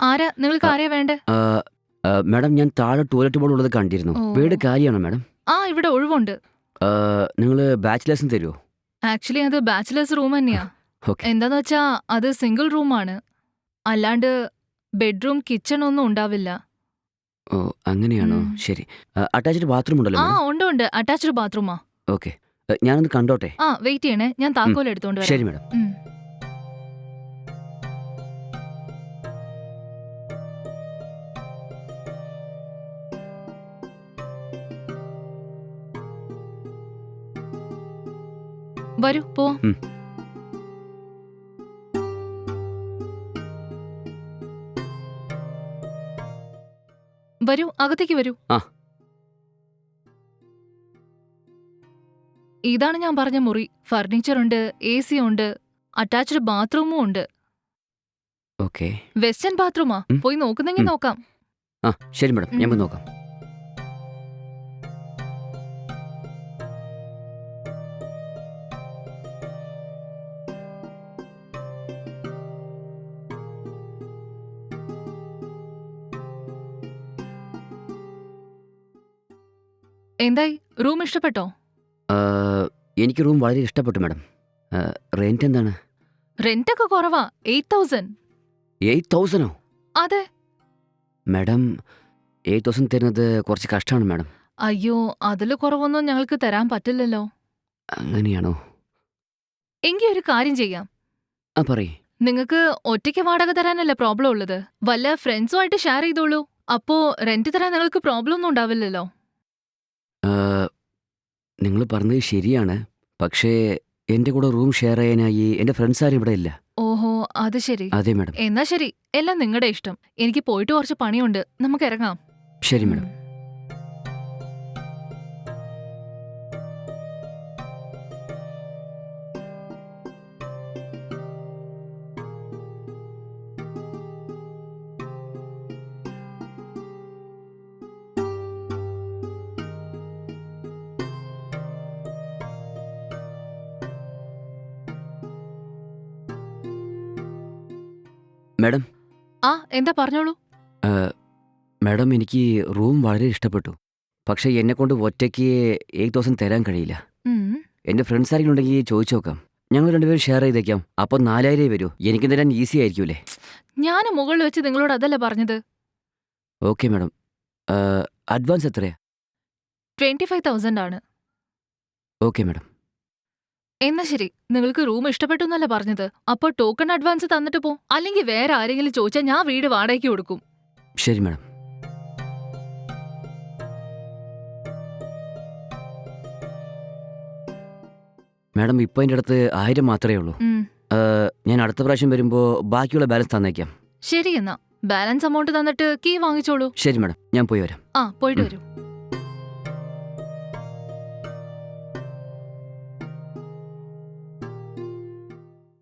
ആരാ നിങ്ങൾക്ക് ആരെയാ വേണ്ടേ? മാഡം ഞാൻ താഴെ ടോയ്ലറ്റ് ബോർഡ് ഉള്ളത് കണ്ടിരുന്നു. ഓ. വീട് കാര്യമാണോ മാഡം? ഇവിടെ ഒഴിവുണ്ട്. നിങ്ങൾ ബാച്ചിലേഴ്സിന് തരുമോ? ആക്ച്വലി അത് ബാച്ചിലേഴ്സ് റൂം തന്നെയാ. ഓക്കെ. എന്താന്ന് വെച്ചാ അത് സിംഗിൾ റൂമാണ്. അല്ലാണ്ട് ബെഡ്റൂം, കിച്ചൺ ഒന്നും ഉണ്ടാവില്ല. ഓ അങ്ങനെയാണോ? ശരി. അറ്റാച്ച്ഡ് ബാത്റൂം ഉണ്ടല്ലോ മാഡം? ഉണ്ട്. അറ്റാച്ച്ഡ് ബാത്റൂമാ. ഓക്കെ. ഞാനൊന്ന് കണ്ടോട്ടെ? വെയിറ്റ് ചെയ്യണേ, ഞാൻ താക്കോൽ എടുത്തോണ്ട് വരാം. ശരി മാഡം. വരൂ പോവാം. വരൂ, അകത്തേക്ക് വരൂ. ഇതാണ് ഞാൻ പറഞ്ഞ മുറി. ഫർണിച്ചർ ഉണ്ട്, AC ഉണ്ട്, അറ്റാച്ച്ഡ് ബാത്റൂമും ഉണ്ട്. ഓക്കെ. വെസ്റ്റേൺ ബാത്റൂമാ. പോയി നോക്കുന്നെങ്കിൽ നോക്കാം. ശരി മാഡം, ഞാൻ പോയി നോക്കാം. എന്തായി, റൂം ഇഷ്ടപ്പെട്ടോ? എനിക്ക് റൂം വളരെ ഇഷ്ടപ്പെട്ടു മാഡം. റെന്റ് എന്താണ്? റെന്റ് ഒക്കെ കുറവാ, 8,000. 8,000ഓ? അതെ. മാഡം 8,000 തരുന്നത് കുറച്ച് കഷ്ടമാണ് മാഡം. അയ്യോ, അതില് കുറവൊന്നും ഞങ്ങൾക്ക് തരാൻ പറ്റില്ലല്ലോ. അങ്ങനെയാണോ? എങ്കിൽ ഒരു കാര്യം ചെയ്യാം. പറയ്. നിങ്ങൾക്ക് ഒറ്റയ്ക്ക് വാടക തരാനല്ല പ്രോബ്ലം ഉള്ളത്. വല്ല ഫ്രണ്ട്സുമായിട്ട് ഷെയർ ചെയ്തോളൂ. അപ്പോ റെന്റ് തരാൻ നിങ്ങൾക്ക് പ്രോബ്ലം ഒന്നും ഉണ്ടാവില്ലല്ലോ. നിങ്ങൾ പറഞ്ഞത് ശരിയാണ്. പക്ഷേ എന്റെ കൂടെ റൂം ഷെയർ ചെയ്യാനായി എന്റെ ഫ്രണ്ട്സ് ആരും ഇവിടെ ഇല്ല. ഓഹോ, അത് ശരി. അതെ മാഡം. എന്നാ ശരി, എല്ലാം നിങ്ങളുടെ ഇഷ്ടം. എനിക്ക് പോയിട്ട് കുറച്ച് പണിയുണ്ട്, നമുക്ക് ഇറങ്ങാം. ശരി മാഡം. മാഡം. എന്താ പറഞ്ഞോളൂ. മാഡം, എനിക്ക് റൂം വളരെ ഇഷ്ടപ്പെട്ടു. പക്ഷേ എന്നെക്കൊണ്ട് ഒറ്റയ്ക്ക് 8,000 തരാൻ കഴിയില്ല. എന്റെ ഫ്രണ്ട്സ് ആരെങ്കിലും ഉണ്ടെങ്കിൽ ചോദിച്ചു നോക്കാം. ഞങ്ങൾ രണ്ടുപേരും ഷെയർ ചെയ്തേക്കാം. അപ്പം 4,000 വരൂ. എനിക്ക് തരാൻ ഈസി ആയിരിക്കൂലേ? ഞാൻ മുകളിൽ വെച്ച് നിങ്ങളോട് അതല്ല പറഞ്ഞത്. Okay madam. അഡ്വാൻസ് എത്രയാ? 25,000 ആണ്. Okay madam. എന്നാ ശരി, നിങ്ങൾക്ക് റൂം ഇഷ്ടപ്പെട്ടു എന്നല്ല പറഞ്ഞത്. അപ്പൊ ടോക്കൺ അഡ്വാൻസ് തന്നിട്ട് പോ. അല്ലെങ്കിൽ വേറെ ആരെങ്കിലും ചോദിച്ചാൽ ഞാൻ വീട് വാടകയ്ക്ക് കൊടുക്കും. ശരി മാഡം. മാഡം, ഇപ്പോൾ എൻ്റെ അടുത്ത് 1,000 മാത്രമേ ഉള്ളൂ. ഞാൻ അടുത്ത പ്രാവശ്യം വരുമ്പോൾ ബാക്കിയുള്ള ബാലൻസ് തന്നേക്കാം. ശരി, എന്നാ ബാലൻസ് എമൗണ്ട് തന്നിട്ട് കീ വാങ്ങിച്ചോളൂ. ശരി മാഡം, ഞാൻ പോയി വരാം. പോയിട്ട് വരൂ.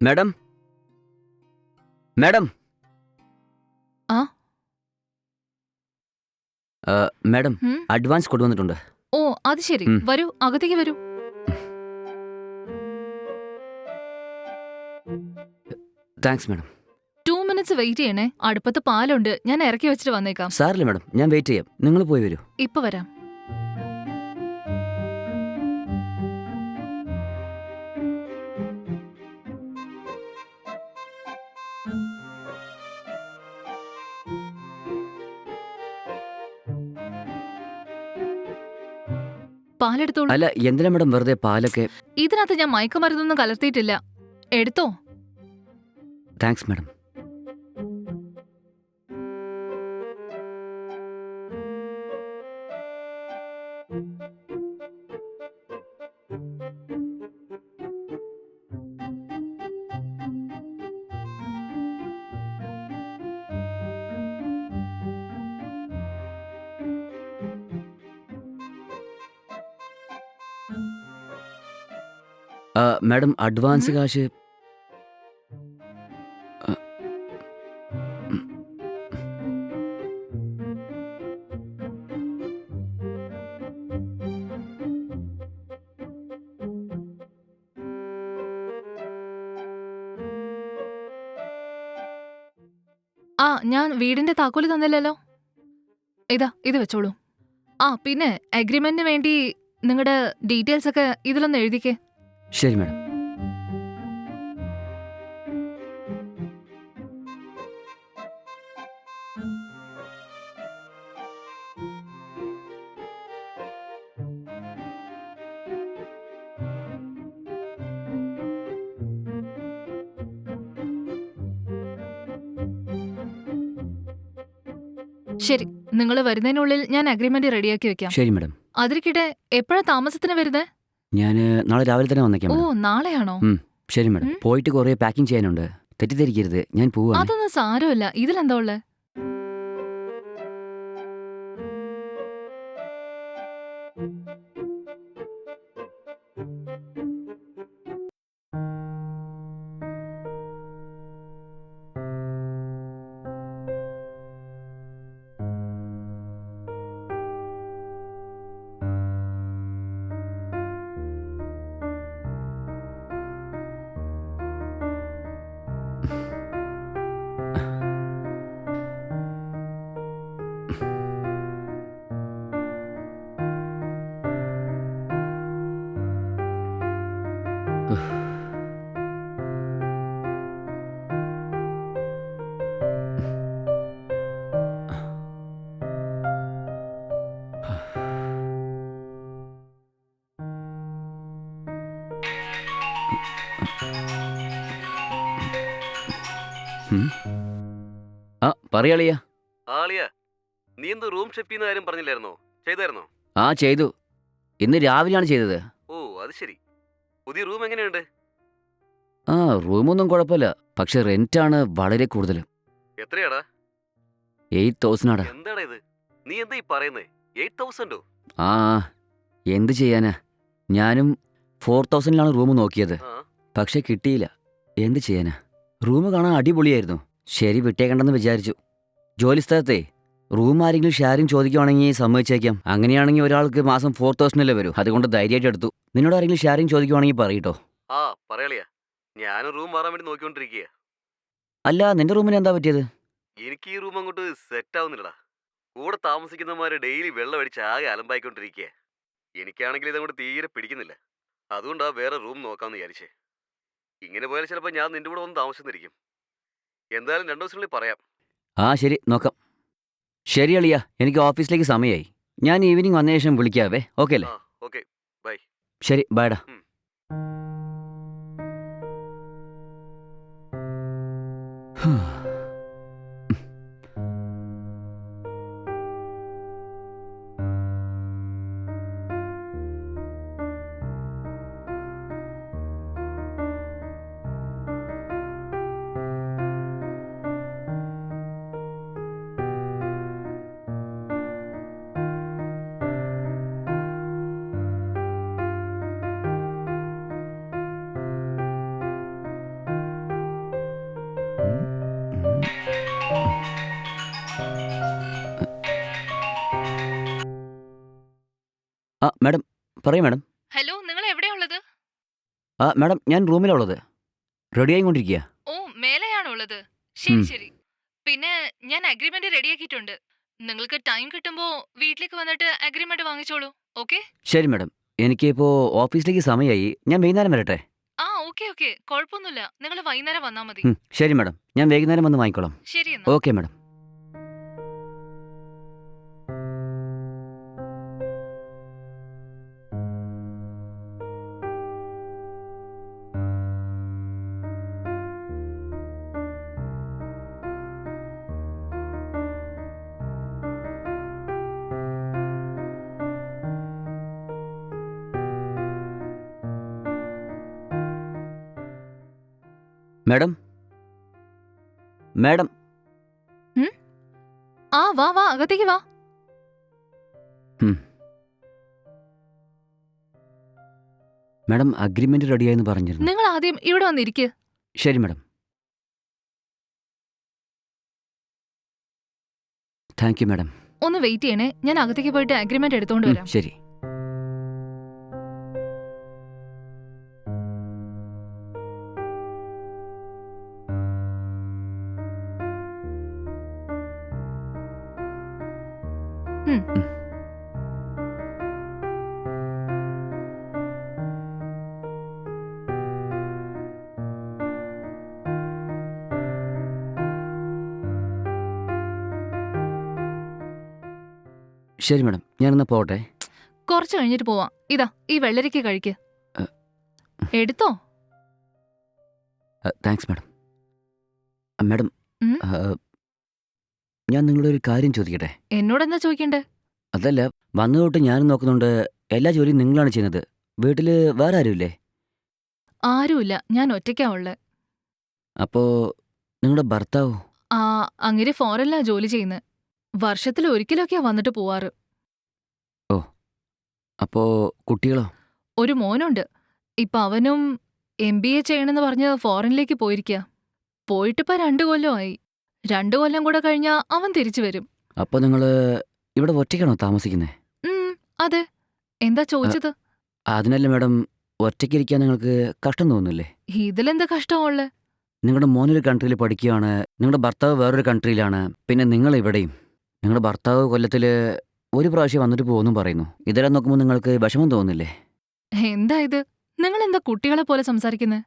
മാഡം. മാഡം. മാഡം, അഡ്വാൻസ് കൊണ്ടുവന്നിട്ടുണ്ട്. ഓ, അത് ശരി. വരൂ, അകത്തേക്ക് വരൂ. Thanks madam. 2 minutes വെയിറ്റ് ചെയ്യണേ. അടുപ്പത്ത് പാലുണ്ട്, ഞാൻ ഇറക്കി വെച്ചിട്ട് വന്നേക്കാം. സാറില്ല മാഡം, ഞാൻ വെയിറ്റ് ചെയ്യാം. നിങ്ങൾ പോയി വരൂ. ഇപ്പൊ വരാം. പാലെടുത്തോളൂ. അല്ല, എന്തിനാ മാഡം വെറുതെ പാലൊക്കെ? ഇതിനകത്ത് ഞാൻ മയക്കുമരുന്നൊന്നും കലർത്തിയിട്ടില്ല. എടുത്തോ. Thanks madam. മാഡം, അഡ്വാൻസ് കാശ് ഞാൻ വീടിന്റെ താക്കോല് തന്നില്ലല്ലോ. ഇതാ ഇത് വെച്ചോളൂ. പിന്നെ അഗ്രിമെന്റിന് വേണ്ടി നിങ്ങളുടെ ഡീറ്റെയിൽസ് ഒക്കെ ഇതിലൊന്ന് എഴുതിക്കേ. ശരി മാഡം. ശരി, നിങ്ങൾ വരുന്നതിനുള്ളിൽ ഞാൻ അഗ്രിമെന്റ് റെഡിയാക്കി വെക്കാം. ശരി മാഡം. അതിരിക്കട്ടെ, എപ്പോഴാ താമസത്തിന് വരുന്നേ? ഞാൻ നാളെ രാവിലെ തന്നെ വന്നേക്കാം ഓ, മാഡം. നാളെയാണോ? ശരി മാഡം. പോയിട്ട് കുറേ പാക്കിംഗ് ചെയ്യാനുണ്ട്. തെറ്റിദ്ധരിക്കരുത്, ഞാൻ പോവാണ്. അതൊന്നും സാരമില്ല. ഇതിലെന്താ ഉള്ളേ? പറയാളിയാ. നീ എന്ത് റൂം ഷിഫ്റ്റ് ചെയ്യുന്ന കാര്യം പറഞ്ഞില്ലായിരുന്നോ? ചെയ്തായിരുന്നോ? ചെയ്തു. ഇന്ന് രാവിലെയാണ് ചെയ്തത്. ഓ, അത് ശരി. പുതിയ റൂം എങ്ങനെയുണ്ട്? റൂമൊന്നും കുഴപ്പമില്ല. പക്ഷെ റെന്റാണ് വളരെ കൂടുതൽ. എത്രയാടാ? 8,000 എന്താടാ ഇത്? നീ എന്താ ഈ പറയുന്നേ? 8,000? എന്ത് ചെയ്യാനാ, ഞാനും 4,000 റൂം നോക്കിയത്. പക്ഷെ കിട്ടിയില്ല. എന്ത് ചെയ്യാനാ. റൂം കാണാൻ അടിപൊളിയായിരുന്നു. ശരി, വിട്ടേക്കണ്ടെന്ന് വിചാരിച്ചു. ജോലിസ്ഥലത്തെ റൂം ആരെങ്കിലും ഷെയറിങ് ചോദിക്കുവാണെങ്കിൽ സമ്മതിച്ചേക്കാം. അങ്ങനെയാണെങ്കിൽ ഒരാൾക്ക് മാസം 4,000 വരും. അതുകൊണ്ട് ധൈര്യമായിട്ട് എടുത്തു. നിന്നോട് ആരെങ്കിലും ഷെയറിങ് ചോദിക്കുവാണെങ്കിൽ പറയട്ടോ. പറയാളിയാ, ഞാനും റൂം മാറാൻ വേണ്ടി നോക്കിക്കൊണ്ടിരിക്കുക. അല്ല, നിന്റെ റൂമിന് എന്താ പറ്റിയത്? എനിക്ക് ഈ റൂം അങ്ങോട്ട് സെറ്റ് ആവുന്നില്ലടാ. കൂടെ താമസിക്കുന്നവന്മാര് ഡെയിലി വെള്ളം അടിച്ച് ആകെ അലമ്പായിക്കൊണ്ടിരിക്കുക. എനിക്കാണെങ്കിൽ ഇതങ്ങോട്ട് തീരെ പിടിക്കുന്നില്ല. അതുകൊണ്ടാ വേറെ റൂം നോക്കാമെന്ന് വിചാരിച്ചേ. ഇങ്ങനെ പോയാൽ ചിലപ്പോൾ ഞാൻ നിന്റെ കൂടെ വന്ന് താമസിച്ചിരിക്കും. എന്തായാലും 2 ദിവസത്തിനുള്ളിൽ പറയാം. ശരി, നോക്കാം. ശരി അളിയ, എനിക്ക് ഓഫീസിലേക്ക് സമയമായി. ഞാൻ ഈവനിങ് വന്ന ശേഷം വിളിക്കാവേ. ഓക്കെ അല്ലേ? Okay, bye. ശരി, ബൈഡാ. മാഡം, പറയൂ മാഡം. ഹലോ, നിങ്ങൾ എവിടെയുള്ളത്? മാഡം, ഞാൻ റൂമിലുള്ളത്. റെഡി ആയിക്കൊണ്ടിരിക്കുക. ഓ, മേലെയാണോ ഉള്ളത്? ശരി ശരി. പിന്നെ ഞാൻ അഗ്രിമെന്റ് റെഡിയാക്കിയിട്ടുണ്ട്. നിങ്ങൾക്ക് ടൈം കിട്ടുമ്പോ വീട്ടിലേക്ക് വന്നിട്ട് അഗ്രിമെന്റ് വാങ്ങിച്ചോളൂ. ഓക്കെ? ശരി മാഡം, എനിക്കിപ്പോൾ ഓഫീസിലേക്ക് സമയമായി. ഞാൻ വൈകുന്നേരം വരട്ടെ? ഓക്കെ, കുഴപ്പമൊന്നുമില്ല. നിങ്ങൾ വൈകുന്നേരം വന്നാൽ മതി. ശരി മാഡം, ഞാൻ വൈകുന്നേരം വന്ന് വാങ്ങിക്കോളാം. ശരി. Okay madam. Madam, madam. വാ അകത്തേക്ക് വാ. മാഡം, അഗ്രിമെന്റ് റെഡിയായെന്ന് പറഞ്ഞിരുന്നു. നിങ്ങൾ ആദ്യം ഇവിടെ വന്നിരിക്കുക. ശരി മാഡം. Thank you madam. ഒന്ന് വെയിറ്റ് ചെയ്യണേ, ഞാൻ അകത്തേക്ക് പോയിട്ട് അഗ്രിമെന്റ് എടുത്തോണ്ട് വരാം. ശരി. ശരി മാഡം, ഞാനെന്നാ പോട്ടെ. കുറച്ച് കഴിഞ്ഞിട്ട് പോവാം. ഇതാ ഈ വെള്ളരിക്ക കഴിക്ക്. എടുത്തോ. Thanks madam. മാഡം, ഉം? ഞാൻ നിങ്ങളോട് ഒരു കാര്യം ചോദിക്കട്ടെ? എന്നോടെന്താ ചോദിക്കണ്ടേ? അതല്ല, വന്നു തൊട്ട് ഞാനും നോക്കുന്നുണ്ട്, എല്ലാ ജോലിയും നിങ്ങളാണ് ചെയ്യുന്നത്. വീട്ടിൽ വേറെ ആരുമില്ലേ? ആരുമില്ല, ഞാൻ ഒറ്റയ്ക്കാ ഉള്ളെ. അപ്പോ നിങ്ങളുടെ ഭർത്താവോ? ആ, അങ്ങേര് ഫോറിനിലാ ജോലി ചെയ്യുന്നത്. വർഷത്തിൽ ഒരിക്കലൊക്കെയാ വന്നിട്ട് പോവാറ്. അപ്പോ കുട്ടികളോ? ഒരു മോനുണ്ട്. ഇപ്പൊ അവനും MBA ചെയ്യണമെന്ന് പറഞ്ഞ് ഫോറിനിലേക്ക് പോയിരിക്കുക. പോയിട്ടിപ്പോ 2 കൊല്ലമായി. 2 കൊല്ലം കൂടെ കഴിഞ്ഞാ അവൻ തിരിച്ചു വരും. അപ്പോൾ നിങ്ങൾ ഇവിടെ ഒറ്റയ്ക്കാണോ താമസിക്കുന്നത്? അതെ. എന്താ ചോദിച്ചത്? അതിനല്ല മാഡം, ഒറ്റയ്ക്കിരിക്കാൻ നിങ്ങൾക്ക് കഷ്ടം തോന്നുന്നില്ലേ? ഇതിലെന്താ കഷ്ടമുള്ളെ? നിങ്ങളുടെ മോനൊരു കൺട്രിയിൽ പഠിക്കുകയാണ്, നിങ്ങളുടെ ഭർത്താവ് വേറൊരു കൺട്രിയിലാണ്, പിന്നെ നിങ്ങൾ ഇവിടെയും. നിങ്ങളുടെ ഭർത്താവ് കൊല്ലത്തിൽ ഒരു പ്രാവശ്യം വന്നിട്ട് പോകുമെന്നും പറയുന്നു. ഇതെല്ലാം നോക്കുമ്പോൾ നിങ്ങൾക്ക് വിഷമം തോന്നുന്നില്ലേ? എന്താ ഇത്? നിങ്ങളെന്താ കുട്ടികളെ പോലെ സംസാരിക്കുന്നത്?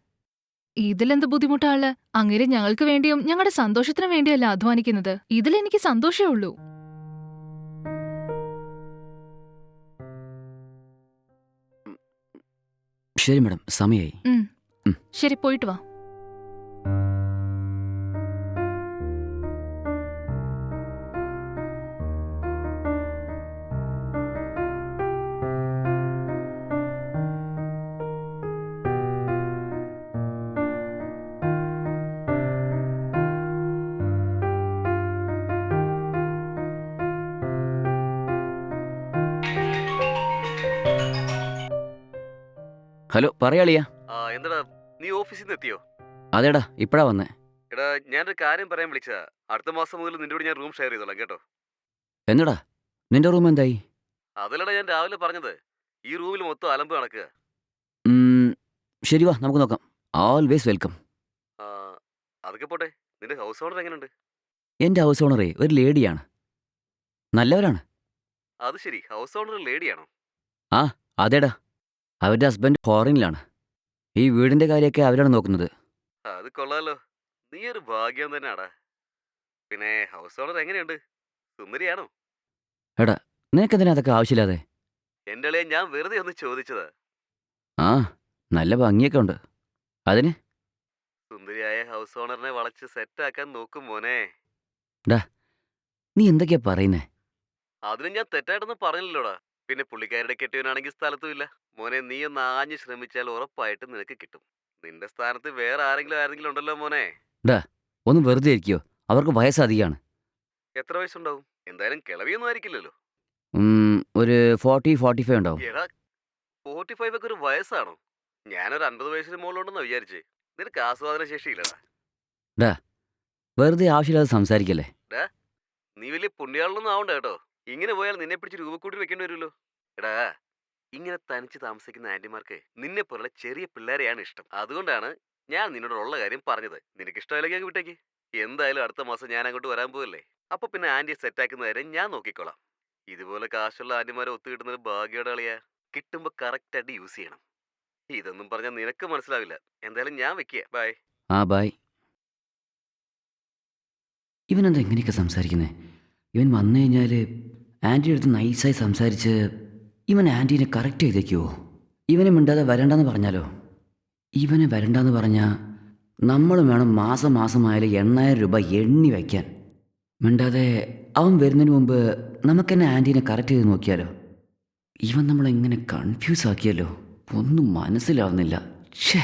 ഇതിലെന്ത് ബുദ്ധിമുട്ടാള്? അങ്ങേര് ഞങ്ങൾക്ക് വേണ്ടിയും ഞങ്ങളുടെ സന്തോഷത്തിനു വേണ്ടിയല്ല അധ്വാനിക്കുന്നത്. ഇതിലെനിക്ക് സന്തോഷേ ഉള്ളൂ. ശരി മാഡം, സമയമായി. ശരി, പോയിട്ട് വാ. ഹലോ, പറയാളിയാ. എന്താടാ, നീ ഓഫീസിൽ നിന്ന് എത്തിയോ? അതേടാ, ഇപ്പഴാ വന്നേ. എടാ, ഞാനൊരു കാര്യം പറയാൻ വിളിച്ചതാ. അടുത്ത മാസം മുതൽ നിന്നോട് ഞാൻ റൂം ഷെയർ ചെയ്തോളാം കേട്ടോ. എന്നടാ, നിന്റെ റൂം എന്തായി? അതല്ലടാ ഞാൻ രാവിലെ പറഞ്ഞത്. ഈ റൂമിൽ മൊത്തം അലമ്പ് നടക്കുക. ശരി, വാ നമുക്ക് നോക്കാം. Always welcome. ആ, അതൊക്കെ പോട്ടെ. നിന്റെ ഹൗസ് ഓണർ എങ്ങനെയുണ്ട്? എൻ്റെ ഹൗസ് ഓണറേ ഒരു ലേഡിയാണ്, നല്ലവരാണ്. അത് ശരി, ഹൗസ് ഓണർ ലേഡിയാണോ? ആ, അതേടാ, അവരുടെ ഹസ്ബൻഡ് ഫോറിനിലാണ്. ഈ വീടിൻ്റെ കാര്യമൊക്കെ അവരാണ് നോക്കുന്നത്. അത് കൊള്ളാലോ. നീ ഒരു ഭാഗ്യം തന്നെയാടാ. പിന്നെ ഹൗസ് ഓണർ എങ്ങനെയുണ്ട്? സുന്ദരിയാണോ? എടാ, നിനക്കെന്തിനാ അതൊക്കെ ആവശ്യമില്ലാതെ? എൻ്റെ അളിയെ ഞാൻ വെറുതെ ഒന്ന് ചോദിച്ചതാ. ആ, നല്ല ഭംഗിയൊക്കെ ഉണ്ട്. അതിന് സുന്ദരിയായ ഹൗസ് ഓണറിനെ വളച്ച് സെറ്റാക്കാൻ നോക്കും മോനെ. നീ എന്തൊക്കെയാ പറയുന്നേ? അതിന് ഞാൻ തെറ്റായിട്ടൊന്നും പറഞ്ഞില്ലല്ലോടാ. പിന്നെ പുള്ളിക്കാരുടെ കെട്ടിയവനാണെങ്കിൽ സ്ഥലത്തും ഇല്ല. മോനെ, നീ ഒന്ന് ആഞ്ഞു ശ്രമിച്ചാൽ ഉറപ്പായിട്ടും നിനക്ക് കിട്ടും. നിന്റെ സ്ഥാനത്ത് വേറെ ആരെങ്കിലും ഉണ്ടല്ലോ മോനെ. ഒന്ന് വെറുതെ ഇരിക്കോ? അവർക്ക് വയസ്സധികമാണ്. എത്ര വയസ്സുണ്ടാവും? എന്തായാലും കിളവിയൊന്നും ആയിരിക്കില്ലല്ലോ. ഒരു 40-45 ഉണ്ടാവും. എടാ, 45 ഒക്കെ ഒരു വയസ്സാണോ? ഞാനൊരു 50 വയസ്സിന് മുകളിലുണ്ടെന്നാ വിചാരിച്ചേ. നിനക്ക് ആസ്വാദന ശേഷിയില്ലടാ. വെറുതെ ആവശ്യമില്ലാതെ സംസാരിക്കല്ലേ. നീ വലിയ പുണ്യാളൊന്നും ആവണ്ട കേട്ടോ. ഇങ്ങനെ പോയാൽ നിന്നെ പിടിച്ച് രൂപക്കൂട്ടിൽ വെക്കേണ്ടി വരുമല്ലോ. എടാ, ഇങ്ങനെ തനിച്ച് താമസിക്കുന്ന ആന്റിമാർക്ക് നിന്നെ പോലുള്ള ചെറിയ പിള്ളേരെയാണ് ഇഷ്ടം. അതുകൊണ്ടാണ് ഞാൻ നിന്നോടുള്ള കാര്യം പറഞ്ഞത്. നിനക്ക് ഇഷ്ടമല്ലെങ്കിൽ വിട്ടേക്ക്. എന്തായാലും അടുത്ത മാസം ഞാൻ അങ്ങോട്ട് വരാൻ പോവല്ലേ. അപ്പൊ പിന്നെ ആന്റിയെ സെറ്റാക്കുന്ന കാര്യം ഞാൻ നോക്കിക്കോളാം. ഇതുപോലെ കാശുള്ള ആന്റിമാരെ ഒത്തുകിട്ടുന്നത് ഭാഗ്യയുടെ കളിയാ. കിട്ടുമ്പോ കറക്റ്റായിട്ട് യൂസ് ചെയ്യണം. ഇതൊന്നും പറഞ്ഞാൽ നിനക്ക് മനസ്സിലാവില്ല. എന്തായാലും ഞാൻ വെക്കുക. ബൈ. ആ, ബൈ. ഇവനെന്താ ഇങ്ങനെയൊക്കെ സംസാരിക്കുന്നേ? ഇവൻ വന്നു കഴിഞ്ഞാൽ ആൻറ്റിയുടെ അടുത്ത് നൈസായി സംസാരിച്ച് ഇവൻ ആൻറ്റീനെ കറക്റ്റ് ചെയ്തേക്കുമോ? ഇവനെ മിണ്ടാതെ വരണ്ടെന്ന് പറഞ്ഞാലോ? ഇവനെ വരണ്ടെന്ന് പറഞ്ഞാൽ നമ്മളും വേണം മാസം മാസമായാലും 8000 രൂപ എണ്ണി വയ്ക്കാൻ. മിണ്ടാതെ അവൻ വരുന്നതിന് മുമ്പ് നമുക്കെന്നെ ആൻറ്റീനെ കറക്റ്റ് ചെയ്ത് നോക്കിയാലോ? ഇവൻ നമ്മളെങ്ങനെ കൺഫ്യൂസ് ആക്കിയല്ലോ, ഒന്നും മനസ്സിലാവുന്നില്ല. ഛേ.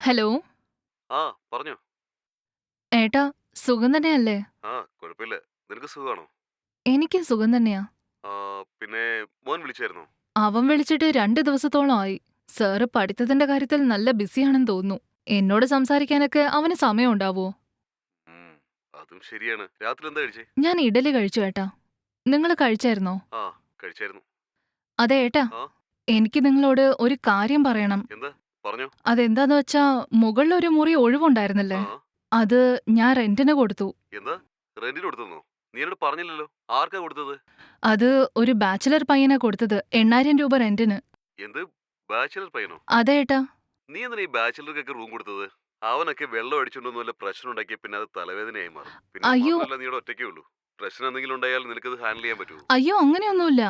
ഹലോ. ആ, പറഞ്ഞോ. ഏട്ടാ, സുഖം തന്നെയല്ലേ? ആ, കുഴപ്പമില്ല. നിനക്ക് സുഖമാണോ? എനിക്കും സുഖം തന്നെയാ. പിന്നെ മോൻ വിളിച്ചായിരുന്നോ? അവൻ വിളിച്ചിട്ട് 2 ദിവസത്തോളം ആയി. സാറ് പഠിത്തത്തിന്റെ കാര്യത്തിൽ നല്ല ബിസിയാണെന്ന് തോന്നുന്നു. എന്നോട് സംസാരിക്കാനൊക്കെ അവന് സമയം ഉണ്ടാവോ? അതും ശരിയാണ്. രാത്രി എന്താ കഴിച്ചേ? ഞാൻ ഇഡലി കഴിച്ചു ഏട്ടാ. നിങ്ങൾ കഴിച്ചായിരുന്നോ? ആ, കഴിച്ചായിരുന്നു. അതെ ഏട്ടാ, എനിക്ക് നിങ്ങളോട് ഒരു കാര്യം പറയണം. എന്താ? പറഞ്ഞോ. അതെന്താന്ന് വെച്ചാ, മുകളിലൊരു മുറി ഒഴിവുണ്ടായിരുന്നല്ലേ, അത് ഞാൻ റെന്റിന് കൊടുത്തു. എന്താ? റെന്റിന് കൊടുത്തെന്നോ? നീ എന്നോട് പറഞ്ഞില്ലല്ലോ. ആർക്കാ കൊടുത്തത്? അത് ഒരു ബാച്ചിലർ പയ്യനാ കൊടുത്തത്. 8000 രൂപ റെന്റിന്. എന്ത്? ബാച്ചിലർ പയ്യനോ? അതെ ഏട്ടാ. നീ എന്തിനാ ഈ ബാച്ചിലർക്കൊക്കെ റൂം കൊടുത്തത്? അവനൊക്കെ വെള്ളം അടിച്ചുകൊണ്ടൊന്നും വല്ല പ്രശ്നം ഉണ്ടാക്കിയ പിന്നെ അത് തലവേദനയായി മാറും. പിന്നെ അയ്യോ മാത്രമല്ല നീ ഇവിടെ ഒറ്റയ്ക്കേ ഉള്ളൂ. പ്രശ്നം എന്തെങ്കിലും ഉണ്ടായാൽ നിനക്കത് ഹാൻഡിൽ ചെയ്യാൻ പറ്റുമോ? അയ്യോ അങ്ങനെയൊന്നുമില്ല.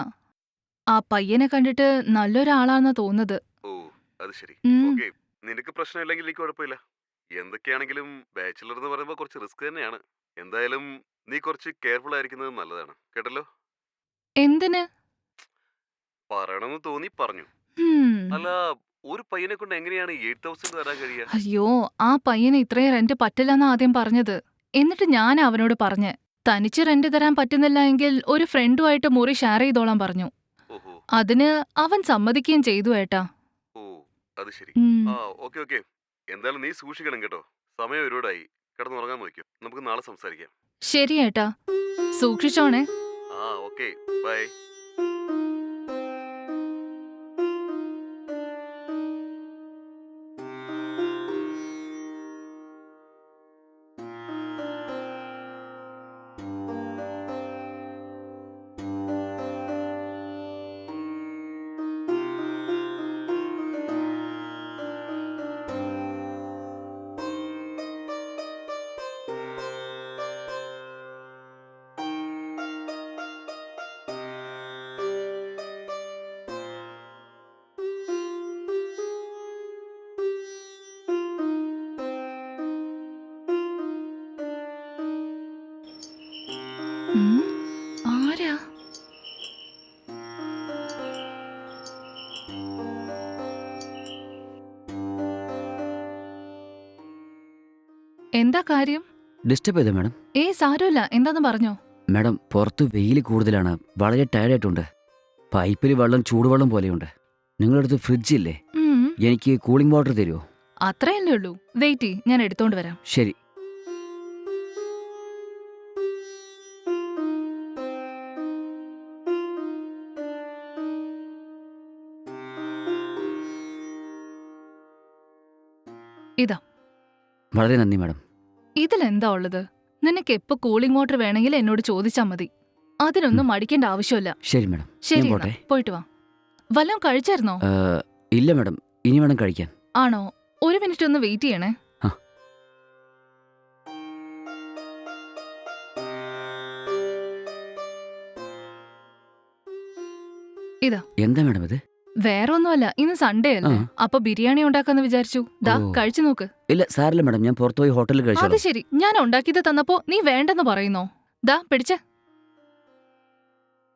ആ പയ്യനെ കണ്ടിട്ട് നല്ലൊരാളാന്നാ തോന്നുന്നത്. ഓ, അത് ശരി. ഉം. ഓക്കെ, നിനക്ക് പ്രശ്നമില്ലെങ്കിൽ എനിക്ക് കുഴപ്പമില്ല. എന്തൊക്കെയാണെങ്കിലും ബാച്ചിലർ എന്ന് പറയുമ്പോൾ കുറച്ച് റിസ്ക് തന്നെയാണ്. എന്തായാലും നീ കുറച്ച് കെയർഫുൾ ആയിരിക്കുന്നത് നല്ലതാണ്, കേട്ടല്ലോ. എന്തിന്? പറയണമെന്ന് തോന്നി പറഞ്ഞു. ഹും. അല്ല, ഒരു പയ്യനെ കൊണ്ട് എങ്ങനെയാണ് 8,000 തരാൻ കഴിയുക? അയ്യോ ആ പയ്യന് ഇത്രയും റെന്റ് പറ്റില്ലെന്നാ ആദ്യം പറഞ്ഞത്. എന്നിട്ട് ഞാൻ അവനോട് പറഞ്ഞ് തനിച്ച് റെന്റ് തരാൻ പറ്റുന്നില്ല എങ്കിൽ ഒരു ഫ്രണ്ടുമായിട്ട് മുറി ഷെയർ ചെയ്തോളാൻ പറഞ്ഞു. ഓഹോ, അതിന് അവൻ സമ്മതിക്കുകയും ചെയ്തു ഏട്ടാ. ഓ, അത് ശരി. ഉം. ആ, ഓക്കെ ഓക്കെ. എന്തായാലും നീ സൂക്ഷിക്കണം കേട്ടോ. സമയം ഒരുപാടായി. കിടന്നുറങ്ങാൻ നോക്കിയോ. നമുക്ക് നാളെ സംസാരിക്കാം. ശരി ഏട്ടാ, സൂക്ഷിച്ചോണേ. ആ, ഓക്കെ, ബൈ. ഉം, ആരാ? എന്താ കാര്യം? ഡിസ്റ്റർബ് ചെയ്തോ മാഡം? സാരമില്ല, എന്താന്ന് പറഞ്ഞോ. മാഡം, പുറത്ത് വെയിൽ കൂടുതലാണ്. വളരെ ടയർഡായിട്ടുണ്ട്. പൈപ്പിൽ വെള്ളം ചൂടുവെള്ളം പോലെയുണ്ട്. നിങ്ങളുടെ അടുത്ത് ഫ്രിഡ്ജ് ഇല്ലേ? ഉം, എനിക്ക് കൂളിംഗ് വാട്ടർ തരുമോ? അത്രയല്ലേ ഉള്ളൂ. വെയിറ്റ് ചെയ്യ്, ഞാൻ എടുത്തോണ്ട് വരാം. ശരി. ഇതാ. വളരെ നന്ദി മാഡം. ഇതിലെന്താ ഉള്ളത്? നിനക്ക് എപ്പോ കൂളിംഗ് വാട്ടർ വേണമെങ്കിൽ എന്നോട് ചോദിച്ചാ മതി. അതിനൊന്നും മടിക്കേണ്ട ആവശ്യമില്ല. ശരി മാഡം, ശരി ഞാൻ എന്നാ, പോട്ടെ. പോയിട്ട് വാ. വല്ലതും കഴിച്ചായിരുന്നോ? ഇല്ല മാഡം, ഇനി വേണം കഴിക്കാൻ. ആണോ? ഒരു മിനിറ്റ് ഒന്ന് വെയിറ്റ് ചെയ്യണേ. ആ. ഇതാ. എന്താ മാഡം ഇത്? വേറെ ഒന്നുമല്ല, ഇന്ന് സൺഡേ അല്ലേ, ആ. അപ്പൊ ബിരിയാണി ഉണ്ടാക്കാന്ന് വിചാരിച്ചു. ദാ ഓ. കഴിച്ചു നോക്ക്. ഇല്ല സാറില്ല മാഡം, ഞാൻ പുറത്ത് പോയി ഹോട്ടലിൽ അത് കഴിച്ചോളാം. ശരി, ഞാൻ ഉണ്ടാക്കിയത് തന്നപ്പോ നീ വേണ്ടെന്ന് പറയുന്നോ? ദാ പിടിച്ച.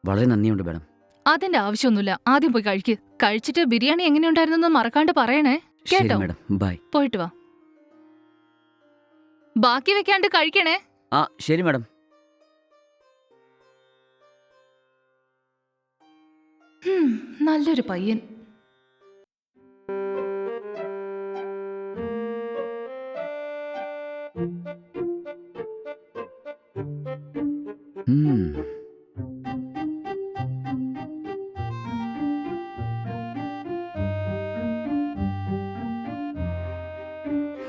വളരെ നന്ദിയുണ്ട് മാഡം. അതിന്റെ ആവശ്യമൊന്നുമില്ല, ആദ്യം പോയി കഴിക്ക്. കഴിച്ചിട്ട് ബിരിയാണി എങ്ങനെയുണ്ടായിരുന്നെന്ന് മറക്കാണ്ട് പറയണേ. ശരി കേട്ടോ? Madam, bye. പോയിട്ട് വാ. ബാക്കി വെക്കാണ്ട് കഴിക്കണേ. ആ ശരി മാഡം. നല്ലൊരു പയ്യൻ. ഉം.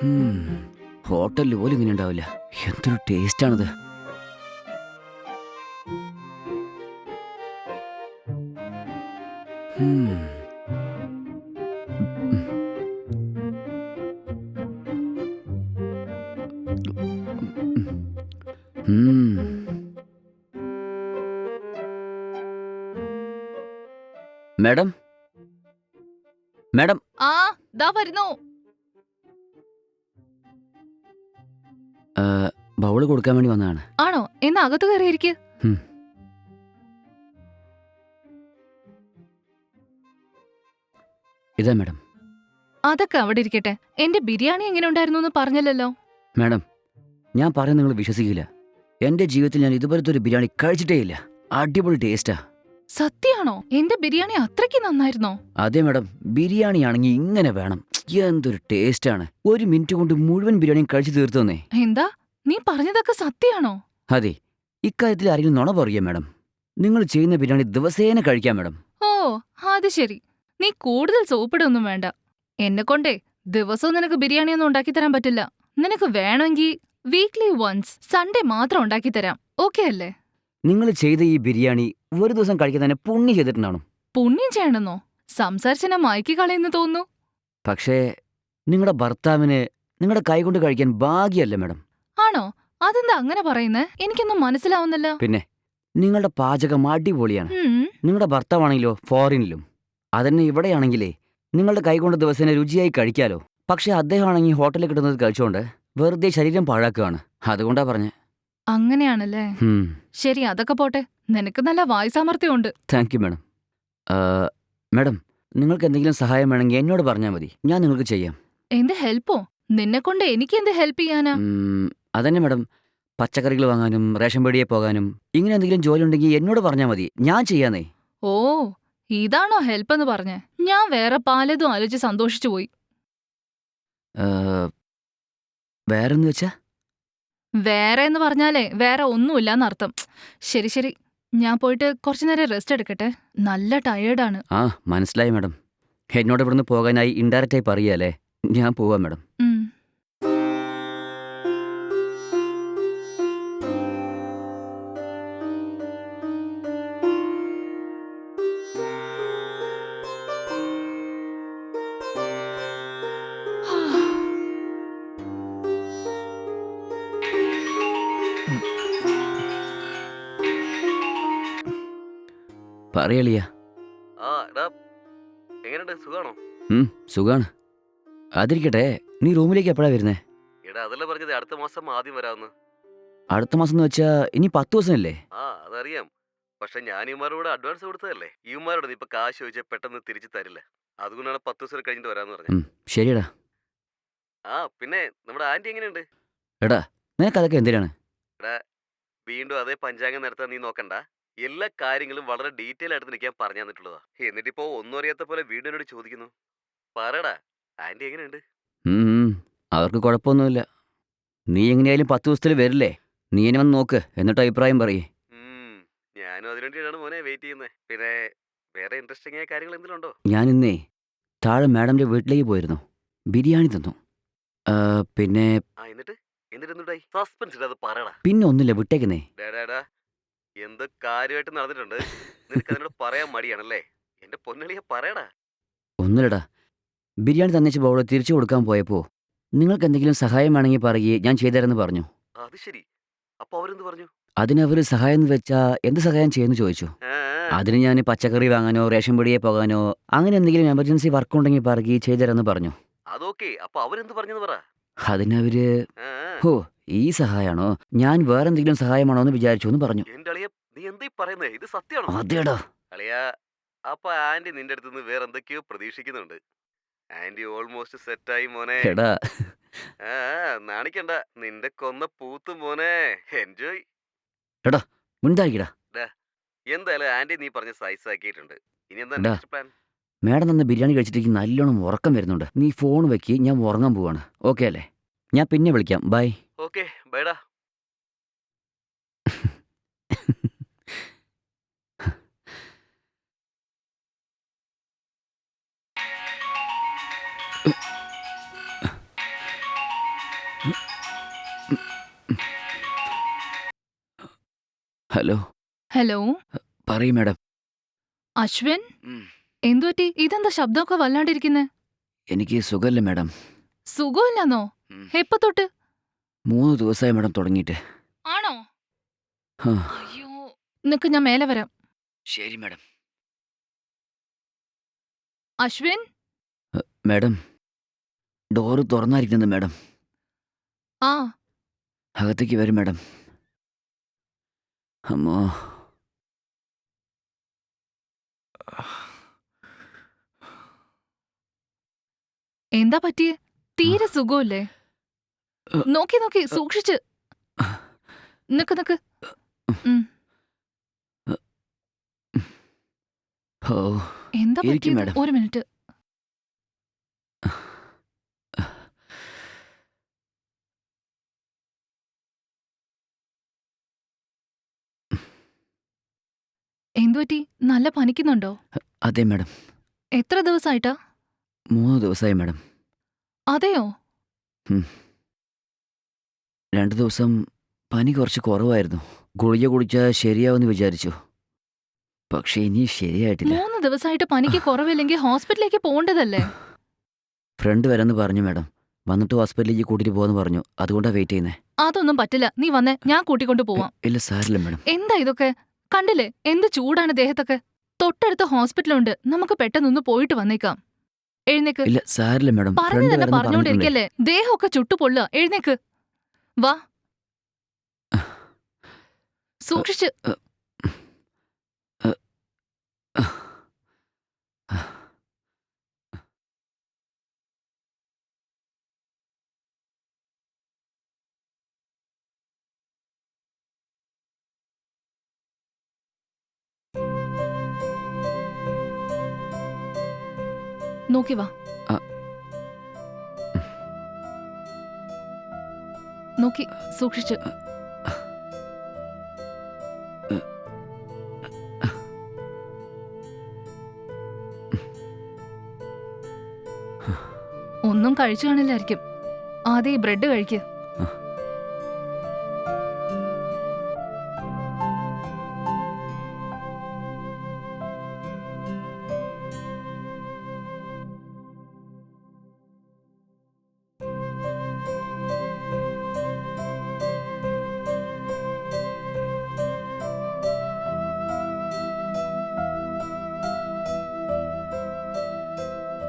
ഉം. ഹോട്ടലിൽ പോലും ഇങ്ങനെ ഉണ്ടാവില്ല. എന്തൊരു ടേസ്റ്റാണിത്. ഉം. ഉം. മാഡം, മാഡം, ആ ദാ വരുന്നു. ബൗള് കൊടുക്കാൻ വേണ്ടി വന്നതാണ്. ആണോ? എന്നാ അകത്ത് കയറിയിരിക്ക്. ഉം. ഇതാ മാഡം. അതൊക്കെ അവിടെ ഇരിക്കട്ടെ. എന്റെ ബിരിയാണി എങ്ങനെ ഉണ്ടായിരുന്നു എന്ന് പറഞ്ഞല്ലോ. മാഡം, ഞാൻ പറയുന്നത് നിങ്ങൾ വിശ്വസിക്കില്ല. എൻ്റെ ജീവിതത്തിൽ ഞാൻ ഇതുപോലത്തെ ഒരു ബിരിയാണി കഴിച്ചിട്ടേ ഇല്ല. അടിപൊളി ടേസ്റ്റാ. സത്യാണോ? എന്റെ ബിരിയാണി അത്രയ്ക്ക് നന്നായിരുന്നോ? അതെ മാഡം, ബിരിയാണി ആണെങ്കിൽ ഇങ്ങനെ വേണം. എന്തൊരു ടേസ്റ്റാണ്. ഒരു മിനിറ്റ് കൊണ്ട് മുഴുവൻ ബിരിയാണിയും കഴിച്ചു തീർത്തു തന്നേ. എന്താ നീ പറഞ്ഞതൊക്കെ സത്യാണോ? അതെ, ഇക്കാര്യത്തിൽ ആരെങ്കിലും നുണ പറയുക മാഡം? നിങ്ങൾ ചെയ്യുന്ന ബിരിയാണി ദിവസേന കഴിക്കാം മാഡം. ഓ അത് ശരി. നീ കൂടുതൽ സോപ്പിടൊന്നും വേണ്ട. എന്നെ കൊണ്ടേ ദിവസവും നിനക്ക് ബിരിയാണി ഒന്നും ഉണ്ടാക്കി തരാൻ പറ്റില്ല. നിനക്ക് വേണമെങ്കിൽ വീക്ക്ലി വൺസ് സൺഡേ മാത്രം ഉണ്ടാക്കി തരാം. ഓക്കെ അല്ലേ? നിങ്ങൾ ചെയ്ത ഈ ബിരിയാണി ഒരു ദിവസം കഴിക്കാൻ തന്നെ പുണ്യം ചെയ്തിട്ടുണ്ടാണോ? പുണ്യം ചെയ്യണമെന്നോ? സംസാരിച്ചെന്നെ മയക്കി കളയെന്ന് തോന്നുന്നു. പക്ഷേ നിങ്ങളുടെ ഭർത്താവിന് നിങ്ങളുടെ കൈ കൊണ്ട് കഴിക്കാൻ ഭാഗ്യമല്ലേ മാഡം? ആണോ? അതെന്താ അങ്ങനെ പറയുന്നേ? എനിക്കൊന്നും മനസ്സിലാവുന്നില്ല. പിന്നെ നിങ്ങളുടെ പാചകം അടിപൊളിയാണ്. ഉം. നിങ്ങളുടെ ഭർത്താവാണെങ്കിലോ ഫോറിനിലും. അതന്നെ ഇവിടെയാണെങ്കിലേ നിങ്ങളുടെ കൈ കൊണ്ട് ദിവസേന രുചിയായി കഴിക്കാലോ. പക്ഷെ അദ്ദേഹമാണെങ്കിൽ ഹോട്ടലിൽ കിട്ടുന്നത് കഴിച്ചുകൊണ്ട് വെറുതെ ശരീരം പാഴാക്കുകയാണ്. അതുകൊണ്ടാ പറഞ്ഞേ. അങ്ങനെയാണല്ലേ? ശരി, അതൊക്കെ പോട്ടെ. നിനക്ക് നല്ല വായ് സാമർത്ഥ്യമുണ്ട്. Thank you madam. മാഡം, നിങ്ങൾക്ക് എന്തെങ്കിലും സഹായം വേണമെങ്കിൽ എന്നോട് പറഞ്ഞാൽ മതി, ഞാൻ നിങ്ങൾക്ക് ചെയ്യാം. എന്ത് ഹെൽപ്പോ? നിന്നെ കൊണ്ട് എനിക്ക് എന്ത് ഹെൽപ്പ് ചെയ്യാനാ? അതന്നെ മാഡം, പച്ചക്കറികൾ വാങ്ങാനും റേഷൻ പീടികയിൽ പോകാനും ഇങ്ങനെ എന്തെങ്കിലും ജോലി ഉണ്ടെങ്കിൽ എന്നോട് പറഞ്ഞാൽ മതി, ഞാൻ ചെയ്യാന്നേ. ഓ, ഇതാണോ ഹെൽപ്പ് എന്ന് പറഞ്ഞേ? ഞാൻ വേറെ പലതും ആലോചിച്ച് സന്തോഷിച്ചു പോയി. വേറെന്ന് വെച്ചാ? വേറെ എന്ന് പറഞ്ഞാലേ വേറെ ഒന്നുമില്ലാന്നർത്ഥം. ശരി ശരി, ഞാൻ പോയിട്ട് കുറച്ചു നേരം റെസ്റ്റ് എടുക്കട്ടെ. നല്ല ടയേർഡാണ്. ആ, മനസ്സിലായി മാഡം. എന്നോട് ഇവിടുന്ന് പോകാനായി ഇൻഡയറക്റ്റായി പറയാല്ലേ. ഞാൻ പോവാം മാഡം. ഉം. പറയളിയ. ആ എടാ, എങ്ങനെയുണ്ട്? സുഖാണോ? സുഖാണ്. അതിരിക്കട്ടെ, നീ റൂമിലേക്ക് എപ്പോഴാ വരുന്നേ? എടാ, അതല്ല പറഞ്ഞത് അടുത്ത മാസം ആദ്യം വരാമെന്ന്. അടുത്ത മാസം എന്ന് വെച്ചാ ഇനി 10 ദിവസമല്ലേ? ആ അതറിയാം. പക്ഷെ ഞാൻ ഇവന്മാരോട് അഡ്വാൻസ് കൊടുത്തതല്ലേ. ഇവന്മാരോട് നീ ഇപ്പൊ കാശ് ചോദിച്ചാൽ പെട്ടെന്ന് തിരിച്ചു തരില്ല. അതുകൊണ്ടാണ് 10 ദിവസം കഴിഞ്ഞിട്ട് വരാന്ന് പറഞ്ഞത്. ശരിയടാ. ആ പിന്നെ നമ്മുടെ ആന്റി എങ്ങനെയുണ്ട്? എടാ, നിനക്കതൊക്കെ എന്തിനാണ്? എടാ, വീണ്ടും അതേ പഞ്ചാംഗം നടത്താൻ നീ നോക്കണ്ട. എല്ലാ കാര്യങ്ങളും വളരെ ഡീറ്റെയിൽ ആയിട്ട് നിൽക്കാൻ പറഞ്ഞു തന്നിട്ടുള്ളതാ. എന്നിട്ടിപ്പോ ഒന്നും അറിയാത്ത പോലെ വീടിനോട് ചോദിക്കുന്നു. പറയടാ, ആന്റി എങ്ങനെയുണ്ട്? അവർക്ക് കുഴപ്പമൊന്നുമില്ല. നീ എങ്ങനെയായാലും 10 ദിവസത്തിൽ വരില്ലേ? നീ എന്നെ വന്ന് നോക്ക്, എന്നിട്ട് അഭിപ്രായം പറയേ. ഞാനും അതിനുവേണ്ടിയാണ് മോനെ വെയിറ്റ് ചെയ്യുന്നത്. പിന്നെ വേറെ ഇൻട്രസ്റ്റിംഗ് ആയ കാര്യങ്ങൾ എന്തെങ്കിലും ഉണ്ടോ? ഞാൻ ഇന്നേ താഴെ മാഡമിന്റെ വീട്ടിലേക്ക് പോയിരുന്നു. ബിരിയാണി തന്നു. പിന്നെ എന്നിട്ട് സസ്പെൻസ് ഇടാതെ പറയടാ. പിന്നെ ഒന്നുമില്ല, വിട്ടേക്കുന്നേ. ഡാ എന്ത് കാര്യമായിട്ട് നടന്നിട്ടുണ്ട്? നിനക്ക് അതിനോട് പറയാൻ മടിയാണല്ലേ? എന്റെ പൊന്നളിയെ പറയടാ. ഒന്നുമില്ലടാ, ബിരിയാണി തന്നേച്ച് ബൗള് തിരിച്ചു കൊടുക്കാൻ പോയപ്പോ നിങ്ങൾക്ക് എന്തെങ്കിലും സഹായം വേണമെങ്കിൽ പറയുകയെ ഞാൻ ചെയ്തുതരാമെന്ന് പറഞ്ഞു. അത് ശരി. അപ്പൊ അവരെന്ത് പറഞ്ഞു? അതിനവര് സഹായം എന്ന് വെച്ചാ എന്ത് സഹായം ചെയ്യുന്നു ചോദിച്ചു. അതിന് ഞാൻ പച്ചക്കറി വാങ്ങാനോ റേഷൻ പീടികയിൽ പോകാനോ അങ്ങനെ എന്തെങ്കിലും എമർജൻസി വർക്ക് ഉണ്ടെങ്കിൽ പറയുകയെ ചെയ്തുതരാമെന്ന് പറഞ്ഞു. അതൊക്കെ. അപ്പൊ അവരെന്ത് പറഞ്ഞെന്ന് പറ. അതിനവര് ഹോ ഈ സഹായമാണോ, ഞാൻ വേറെന്തെങ്കിലും സഹായമാണോ എന്ന് വിചാരിച്ചു എന്ന് പറഞ്ഞു. എന്റെ അളിയ, നീ എന്താ പറയുന്നേ? ഇത് സത്യമാണോ? അതേടാ അളിയ. അപ്പൊ ആന്റി നിന്റെ അടുത്ത് നിന്ന് വേറെ എന്തൊക്കെയോ പ്രതീക്ഷിക്കുന്നുണ്ട്. ആന്റി ഓൾമോസ്റ്റ് സെറ്റായി മോനെ. എടാ നാണിക്കണ്ട, നിന്റെ കൊന്ന പൂത്ത് മോനെ. എൻജോയ്. എടാ മുണ്ടായിക്കടാ. എന്തായാലും ആന്റി നീ പറഞ്ഞ സൈസ് ആക്കിയിട്ടുണ്ട്. ഇനി എന്താ എടാ, നെക്സ്റ്റ് പ്ലാൻ? മാഡം തന്ന ബിരിയാണി കഴിച്ചിട്ട് നല്ലോണം ഉറക്കം വരുന്നുണ്ട്. നീ ഫോൺ വെക്കി, ഞാൻ ഉറങ്ങാൻ പോവാണ്. ഓക്കെ അല്ലേ? ഞാൻ പിന്നെ വിളിക്കാം. ബൈ. ഓക്കെ ബൈഡാ. ഹലോ. ഹലോ. പറയൂ മാഡം. അശ്വിൻ, എന്തുപറ്റി? ഇതെന്താ ശബ്ദമൊക്കെ വല്ലാണ്ടിരിക്കുന്നേ? എനിക്ക് സുഖമല്ല മാഡം. സുഖമില്ലെന്നോ? എപ്പോ തൊട്ട്? 3 ദിവസമായി മാഡം തുടങ്ങിയിട്ട്. ആണോ? അയ്യോ, നിക്ക്, ഞാൻ മേലെ വരാം. ശരി മാഡം. അശ്വിൻ. മാഡം, ഡോറ് തുറന്നായിരിക്കുന്നത് മാഡം. ആ, അകത്തേക്ക് വരും മാഡം. അമ്മോ. എന്താ പറ്റിയേ? തീരെ സുഖമില്ലേ? നോക്കി നോക്കി സൂക്ഷിച്ച്. നിക്ക് നിക്ക്. എന്താ പറ്റിയത്? ഒരു മിനിറ്റ്. എന്തുപറ്റി? നല്ല പനിക്കുന്നുണ്ടോ? അതെ മാഡം. എത്ര ദിവസമായിട്ടാ? 3 ദിവസമായി മാഡം. അതെയോ? 2 ദിവസം പനി കുറച്ച് കുറവായിരുന്നു. ഗുളിക കുടിച്ചാൽ ശരിയാവുമെന്ന് വിചാരിച്ചു. പക്ഷെ ഇനി ശരിയായിട്ടില്ല. 3 ദിവസമായിട്ട് പനിക്ക് കുറവില്ലെങ്കിൽ ഹോസ്പിറ്റലിലേക്ക് പോകേണ്ടതല്ലേ? ഫ്രണ്ട് വരാന്ന് പറഞ്ഞു മാഡം. വന്നിട്ട് ഹോസ്പിറ്റലിലേക്ക് കൂട്ടിയിട്ട് പോകാന്ന് പറഞ്ഞു. അതുകൊണ്ടാണ് വെയിറ്റ് ചെയ്യുന്നത്. അതൊന്നും പറ്റില്ല, നീ വന്നേ, ഞാൻ കൂട്ടിക്കൊണ്ട് പോവാം. ഇല്ല സാരില്ല മാഡം. എന്താ ഇതൊക്കെ? കണ്ടില്ലേ എന്ത് ചൂടാണ് ദേഹത്തൊക്കെ. തൊട്ടടുത്ത ഹോസ്പിറ്റലുണ്ട്, നമുക്ക് പെട്ടെന്നൊന്ന് പോയിട്ട് വന്നേക്കാം. എഴുന്നേക്ക്. ഇല്ല സാരില്ല മാഡം. പറഞ്ഞു ഫ്രണ്ട് തന്നെ വരാന്ന് പറഞ്ഞിട്ടുണ്ടേ. പറഞ്ഞോണ്ടിരിക്കല്ലേ, ദേഹമൊക്കെ ചുട്ടുപൊള്ളുക. എഴുന്നേക്ക്, വാ, സൂക്ഷിച്ച്. നോക്കി വാ, ആ. നോക്കി സൂക്ഷിച്ച്. ഒന്നും കഴിച്ചു കാണില്ലായിരിക്കും. ആദ്യം ഈ ബ്രെഡ് കഴിക്ക്.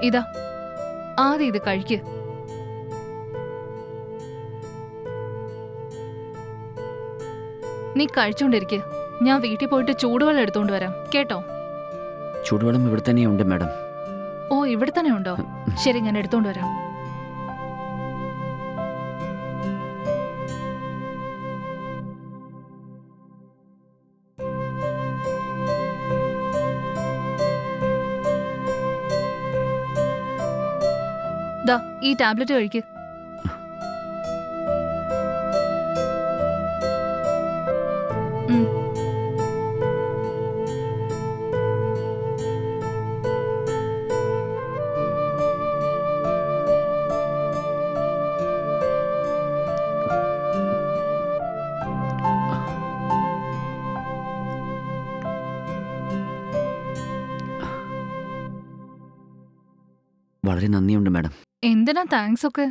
ഇതാ, ആദ്യം ഇത് കഴിക്ക്. നീ കഴിച്ചോണ്ടിരിക്ക്, ഞാൻ വീട്ടിൽ പോയിട്ട് ചൂടുവെള്ളം എടുത്തോണ്ട് വരാം, കേട്ടോ? ചൂടുവെള്ളം ഇവിടെ തന്നെയുണ്ട് മാഡം. ഓ, ഇവിടെ തന്നെ ഉണ്ടോ? ശരി, ഞാൻ എടുത്തോണ്ട് വരാം. ദാ, ഈ ടാബ്ലറ്റ് കഴിക്ക്. ഉം. വളരെ നന്ദിയുണ്ട് മാഡം. എന്തിനാ താങ്ക്സ് ഒക്കെ?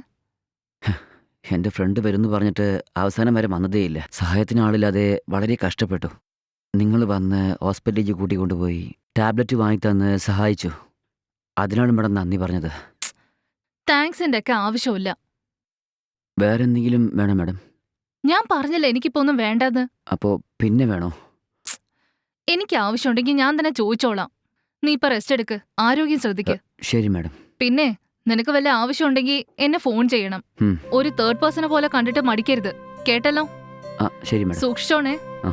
എൻ്റെ ഫ്രണ്ട് വരുമെന്ന് പറഞ്ഞിട്ട് അവസാനം വരെ വന്നതേയില്ല. സഹായത്തിന് ആളില്ലാതെ വളരെ കഷ്ടപ്പെട്ടു. നിങ്ങൾ വന്ന് ഹോസ്പിറ്റലിലേക്ക് കൂട്ടിക്കൊണ്ടുപോയി ടാബ്ലറ്റ് വാങ്ങിത്തന്ന് സഹായിച്ചു. അതിനാണ് മാഡം നന്ദി പറഞ്ഞത്. താങ്ക്സിന്റെ ഒക്കെ ആവശ്യമില്ല. വേറെ എന്തെങ്കിലും വേണോ മാഡം? ഞാൻ പറഞ്ഞില്ല എനിക്കിപ്പോ ഒന്നും വേണ്ടെന്ന്. അപ്പോൾ പിന്നെ വേണോ? എനിക്ക് ആവശ്യമുണ്ടെങ്കിൽ ഞാൻ തന്നെ ചോദിച്ചോളാം. നീ ഇപ്പൊ റെസ്റ്റ് എടുക്ക്, ആരോഗ്യം ശ്രദ്ധിക്ക്. ശരി മാഡം. പിന്നെ നിനക്ക് വല്ല ആവശ്യമുണ്ടെങ്കിൽ എന്നെ ഫോൺ ചെയ്യണം. ഉം. ഒരു തേർഡ് പേഴ്സണെ പോലെ കണ്ടിട്ട് മടിക്കരുത്, കേട്ടല്ലോ? ആ ശരി മാഡം. സൂക്ഷിച്ചോണേ. ആ.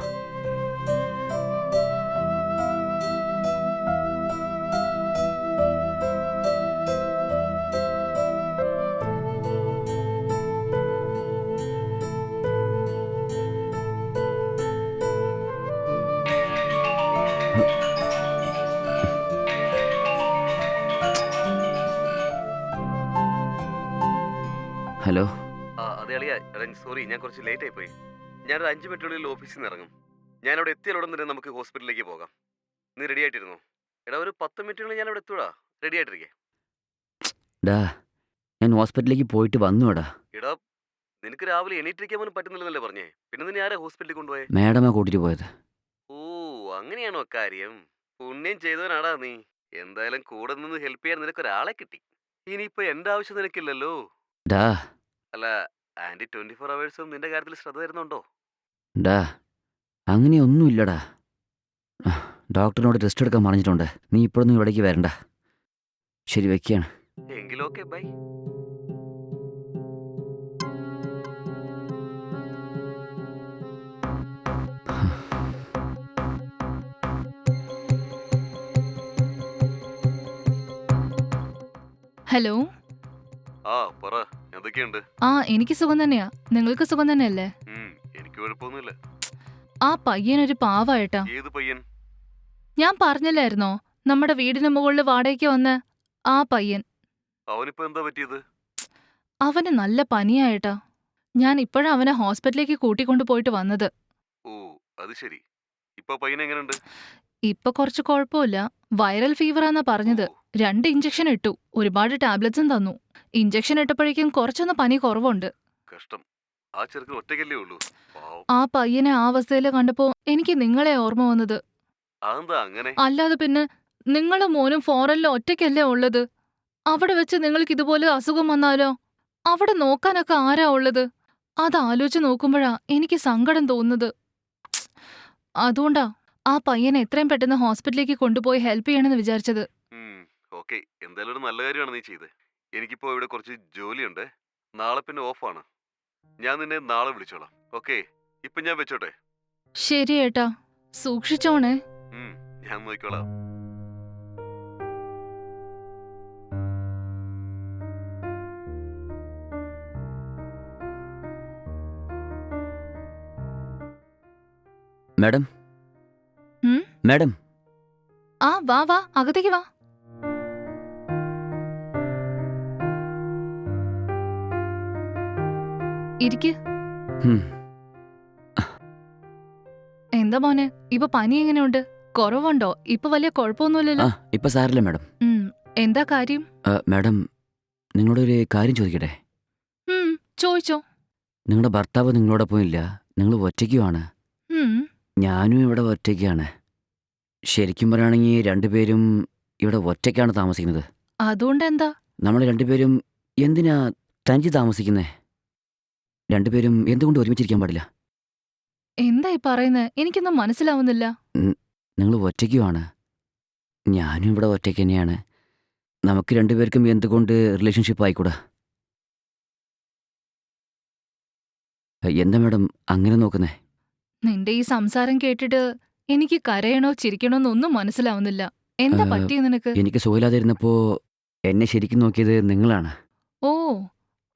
ഹലോ. അതെ അളിയ, സോറി, ഞാൻ കുറച്ച് ലേറ്റ് ആയി പോയി. ഞാനൊരു 5 മിനിറ്റിനുള്ളിൽ ഓഫീസിൽ നിന്ന് ഇറങ്ങും. ഞാൻ അവിടെ എത്തിയാലുടൻ തന്നെ നമുക്ക് ഹോസ്പിറ്റലിലേക്ക് പോകാം. നീ റെഡി ആയിട്ടിരുന്നോ? എടാ, ഒരു 10 മിനിറ്റിനുള്ളിൽ ഞാൻ അവിടെ എത്തൂടാ. റെഡി ആയിട്ടിരിക്കേ. ഡാ, ഞാൻ ഹോസ്പിറ്റലിലേക്ക് പോയിട്ട് വന്നുടാ. എടാ, നിനക്ക് രാവിലെ എണീറ്റിരിക്കാൻ പോലും പറ്റുന്നില്ലെന്നല്ലേ പറഞ്ഞേ? പിന്നെ നിന്നെ ആരാ ഹോസ്പിറ്റലിൽ കൊണ്ടുപോയേ? മാഡമാ കൂട്ടിയിട്ട് പോയത്. ഓ, അങ്ങനെയാണോ കാര്യം? പുണ്യം ചെയ്തവനാടാ നീ. എന്തായാലും കൂടെ നിന്ന് ഹെൽപ്പ് ചെയ്യാൻ നിനക്കൊരാളെ കിട്ടി. ഇനിയിപ്പോ എന്റെ ആവശ്യം നിനക്കില്ലല്ലോ. ഡാ അല്ല, ആന്റി 24 അവേഴ്സും നിന്റെ കാര്യത്തിൽ ശ്രദ്ധ തരുന്നുണ്ടോ? ഡാ അങ്ങനെയൊന്നുമില്ലടാ. ഡോക്ടറിനോട് ടെസ്റ്റ് എടുക്കാൻ പറഞ്ഞിട്ടുണ്ട്. നീ ഇപ്പോഴൊന്നും ഇവിടേക്ക് വരണ്ട. ശരി, വെക്കുകയാണ്. എങ്കിലും ഓക്കെ, ബൈ. ഹലോ. ആ പറ, എന്തൊക്കെയുണ്ട്? ആ, എനിക്ക് സുഖം തന്നെയാ. നിങ്ങൾക്ക് സുഖം തന്നെയല്ലേ? എനിക്ക് കുഴപ്പമൊന്നുമില്ല. ആ പയ്യനൊരു പാവായിട്ടാ. ഏത് പയ്യൻ? ഞാൻ പറഞ്ഞില്ലായിരുന്നോ, നമ്മുടെ വീടിന് മുകളിൽ വാടകയ്ക്ക് വന്ന ആ പയ്യൻ. അവനിപ്പോ എന്താ പറ്റിയത്? അവന് നല്ല പനിയായിട്ടാ. ഞാൻ ഇപ്പോഴാ അവനെ ഹോസ്പിറ്റലിലേക്ക് കൂട്ടിക്കൊണ്ടു പോയിട്ട് വന്നത്. ഓ, അത് ശരി. ഇപ്പൊ പയ്യൻ എങ്ങനെയുണ്ട്? ഇപ്പൊ കുറച്ച് കുഴപ്പമില്ല. വൈറൽ ഫീവറാന്നാ പറഞ്ഞത്. 2 ഇഞ്ചക്ഷൻ ഇട്ടു, ഒരുപാട് ടാബ്ലറ്റ്സും തന്നു. ഇഞ്ചക്ഷൻ ഇട്ടപ്പോഴേക്കും കുറച്ചൊന്ന് പനി കുറവുണ്ട്. കഷ്ടം. ആ ചെറുക്കൻ ഒറ്റയ്ക്കല്ലേ ഉള്ളൂ. പാവം. ആ പയ്യനെ ആ അവസ്ഥയില് കണ്ടപ്പോ എനിക്ക് നിങ്ങളെ ഓർമ്മ വന്നത്. അതെന്താ അങ്ങനെ? അല്ലാതെ പിന്നെ നിങ്ങളും മോനും ഫോറിനിൽ ഒറ്റയ്ക്കല്ലേ ഉള്ളത്. അവിടെ വെച്ച് നിങ്ങൾക്ക് ഇതുപോലെ അസുഖം വന്നാലോ? അവിടെ നോക്കാനൊക്കെ ആരാ ഉള്ളത്? അതാലോചിച്ച് നോക്കുമ്പോഴാ എനിക്ക് സങ്കടം തോന്നുന്നത്. അതുകൊണ്ടാ ആ പയ്യനെ എത്രയും പെട്ടെന്ന് ഹോസ്പിറ്റലിലേക്ക് കൊണ്ടുപോയി ഹെൽപ്പ് ചെയ്യണമെന്ന് വിചാരിച്ചത്. ഓക്കെ, എന്തായാലും ഒരു നല്ല കാര്യമാണ് നീ ചെയ്തത്. എനിക്കിപ്പോ ഇവിടെ കുറച്ച് ജോലിയുണ്ട്. നാളെ പിന്നെ ഓഫാണ്. ഞാൻ നിന്നെ നാളെ വിളിച്ചോളാം. ഓക്കെ, ഇപ്പൊ ഞാൻ വെച്ചോട്ടെ? ശരി ഏട്ടാ, സൂക്ഷിച്ചോണേ. ഞാൻ നോക്കിക്കോളാം. മാഡം, ഉം? മാഡം, ആ വാ വാ, അകത്തേക്ക് വാ. ഇരിക്ക്. ഉം, എന്താ മോനെ, ഇപ്പൊ പനി എങ്ങനെയുണ്ട്? കുറവുണ്ടോ? ഇപ്പൊ വലിയ ആ കുഴപ്പമൊന്നുമില്ലല്ലോ. ഇപ്പൊ സാരില്ല മാഡം. എന്താ കാര്യം? മാഡം, നിങ്ങളോടൊരു കാര്യം ചോദിക്കട്ടെ? ചോദിച്ചോ. നിങ്ങളുടെ ഭർത്താവ് നിങ്ങളോടൊപ്പം ഇല്ല, നിങ്ങൾ ഒറ്റയ്ക്കുമാണ്. ഉം, ഞാനും ഇവിടെ ഒറ്റയ്ക്കാണ്. ശരിക്കും പറയുകയാണെങ്കിൽ രണ്ടുപേരും ഇവിടെ ഒറ്റയ്ക്കാണ് താമസിക്കുന്നത്. അതുകൊണ്ട് എന്താ? നമ്മൾ രണ്ടുപേരും എന്തിനാ തനിച്ച് താമസിക്കുന്നേ? രണ്ടുപേരും എന്തുകൊണ്ട് ഒരുമിച്ചിരിക്കാൻ പാടില്ല? എന്താ ഈ പറയുന്നേ? എനിക്കൊന്നും മനസ്സിലാവുന്നില്ല. നിങ്ങൾ ഒറ്റയ്ക്കുമാണ്, ഞാനും ഇവിടെ ഒറ്റയ്ക്ക് തന്നെയാണ്. നമുക്ക് രണ്ടുപേർക്കും എന്തുകൊണ്ട് റിലേഷൻഷിപ്പ് ആയിക്കൂടാ? എന്താ മാഡം അങ്ങനെ നോക്കുന്നേ? നിന്റെ ഈ സംസാരം കേട്ടിട്ട് എനിക്ക് കരയണോ ചിരിക്കണോ എന്നൊന്നും മനസ്സിലാവുന്നില്ല. എന്താ ഏ, പറ്റിയ നിനക്ക്? എനിക്ക് സുഖമില്ലാതിരുന്നപ്പോൾ എന്നെ ശരിക്കും നോക്കിയത് നിങ്ങളാണ്. ഓ,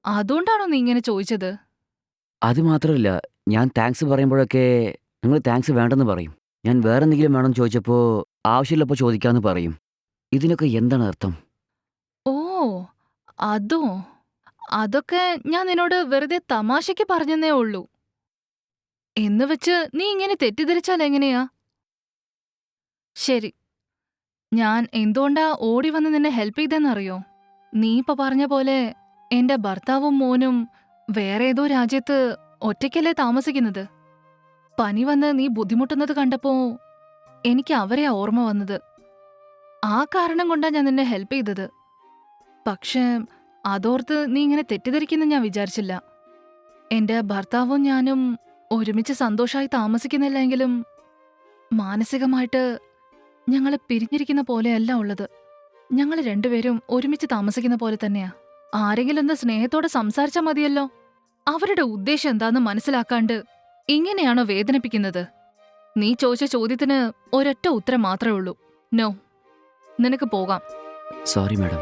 അതുകൊണ്ടാണോ നീ ഇങ്ങനെ ചോദിച്ചത്? അത് മാത്രമല്ല, ഞാൻ താങ്ക്സ് പറയുമ്പോഴൊക്കെ നിങ്ങൾ താങ്ക്സ് വേണ്ടെന്ന് പറയും. ഞാൻ വേറെ എന്തെങ്കിലും വേണമെന്ന് ചോദിച്ചപ്പോൾ ആവശ്യമില്ലപ്പോൾ ചോദിക്കാമെന്ന് പറയും. ഇതിനൊക്കെ എന്താണ് അർത്ഥം? ഓ, അതോ? അതൊക്കെ ഞാൻ നിന്നോട് വെറുതെ തമാശയ്ക്ക് പറഞ്ഞെന്നേ ഉള്ളൂ. എന്ന് വെച്ച് നീ ഇങ്ങനെ തെറ്റിദ്ധരിച്ചാൽ എങ്ങനെയാ? ശരി, ഞാൻ എന്തുകൊണ്ടാ ഓടി വന്ന് നിന്നെ ഹെൽപ്പ് ചെയ്തെന്നറിയോ? നീ ഇപ്പൊ പറഞ്ഞ പോലെ എന്റെ ഭർത്താവും മോനും വേറെ ഏതോ രാജ്യത്ത് ഒറ്റയ്ക്കല്ലേ താമസിക്കുന്നത്. പനി വന്ന് നീ ബുദ്ധിമുട്ടുന്നത് കണ്ടപ്പോ എനിക്ക് അവരെയാ ഓർമ്മ വന്നത്. ആ കാരണം കൊണ്ടാ ഞാൻ നിന്നെ ഹെൽപ്പ് ചെയ്തത്. പക്ഷേ അതോർത്ത് നീ ഇങ്ങനെ തെറ്റിദ്ധരിക്കുന്ന ഞാൻ വിചാരിച്ചില്ല. എന്റെ ഭർത്താവും ഞാനും ഒരുമിച്ച് സന്തോഷമായി താമസിക്കുന്നില്ലെങ്കിലും മാനസികമായിട്ട് ഞങ്ങൾ പിരിഞ്ഞിരിക്കുന്ന പോലെയല്ല ഉള്ളത്. ഞങ്ങൾ രണ്ടുപേരും ഒരുമിച്ച് താമസിക്കുന്ന പോലെ തന്നെയാ. ആരെങ്കിലും ഒന്ന് സ്നേഹത്തോടെ സംസാരിച്ചാൽ മതിയല്ലോ. അവരുടെ ഉദ്ദേശം എന്താന്ന് മനസ്സിലാക്കാണ്ട് ഇങ്ങനെയാണോ വേദനിപ്പിക്കുന്നത്? നീ ചോദിച്ച ചോദ്യത്തിന് ഒരൊറ്റ ഉത്തരം മാത്രമേ ഉള്ളൂ. നോ. നിനക്ക് പോകാം. Sorry madam.